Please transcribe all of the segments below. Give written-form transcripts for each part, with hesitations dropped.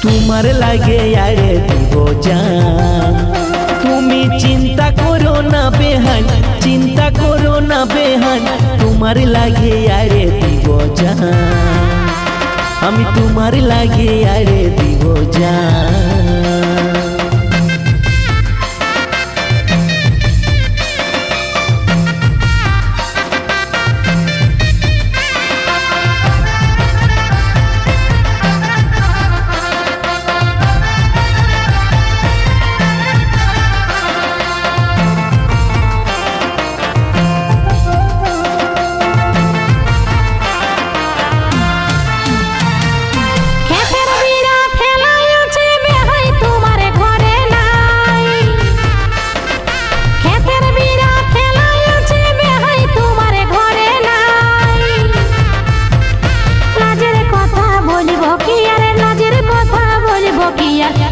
তোমার লাগে আরে দিব জান। তুমি চিন্তা করো না বেহান, চিন্তা করো না বেহান, তোমার লাগে আরে দিব জান। আমি তোমার লাগে আরে দিব জান।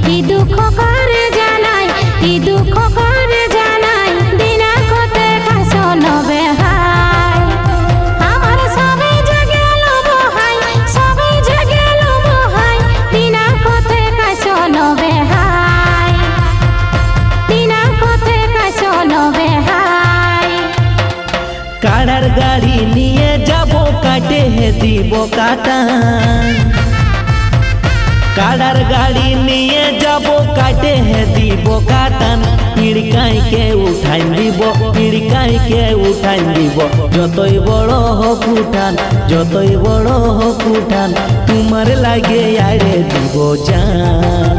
কি দুঃখ করে জানাই, কি দুঃখ করে জানাই, দিনা কতে কাশন বেহাই। আমার সবে জাগেল বহাই, সবে জাগেল বহাই, দিনা কতে কাশন বেহাই, দিনা কতে কাশন বেহাই। কাড়ার গাড়ি নিয়ে যাব কাটে হে দিব কাটান, কাড়ার গাড়ি নিয়ে যাব কাটে হে দিব কাটান। পিড়কাই কে উঠাই দিব, পিড়কাই কে উঠাই দিব, যতই বড় হোক উঠান, যতই বড় হোক উঠান, তোমার লাগে আরে দিব জান।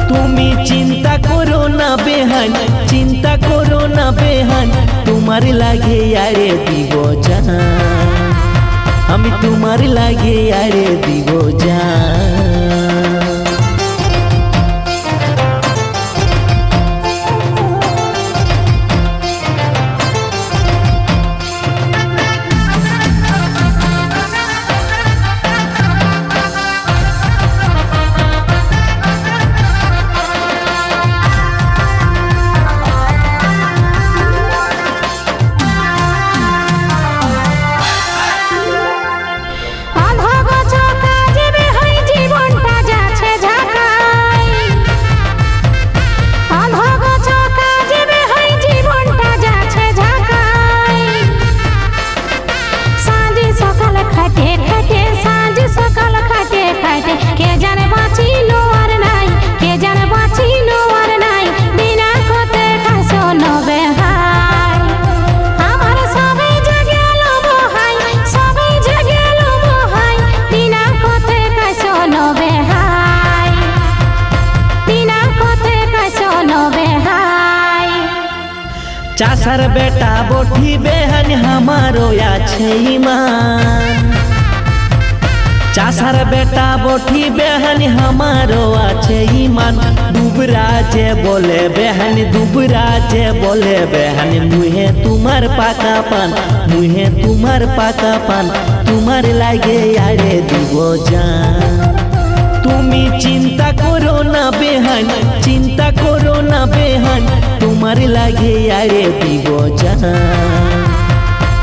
তুমি চিন্তা করো না বেহান, চিন্তা করো না বেহান, তোমার লাগে আরে দিব জান। আমি তোমার লাগে আরে দিব জান। চাষার বেটা বঠি বেহান আমারও আছে ইমান, চাষার বেটা বঠি বেহান আমারও আছে ইমান। দুবরা যে বলে বেহান, দুবরা যে বলে বেহান, মুহে তোমার পাকা পান, মুহে তোমার পাকা পান, তোমার লাগে আরে দিব জান। তুমি চিন্তা করো না বেহান, চিন্তা করো না বেহান, তোমার লাগে আরে দিব জান।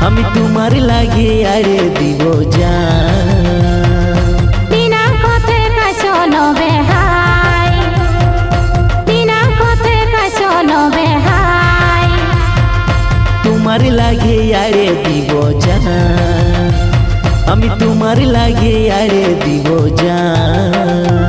আমি তোমার লাগে আরে দিব জান। দিনা কতে কাশন বেহাই, দিনা কতে কাশন বেহাই, তোমার লাগে আরে দিব জান। আমি তোমার লাগে আরে দিব জান।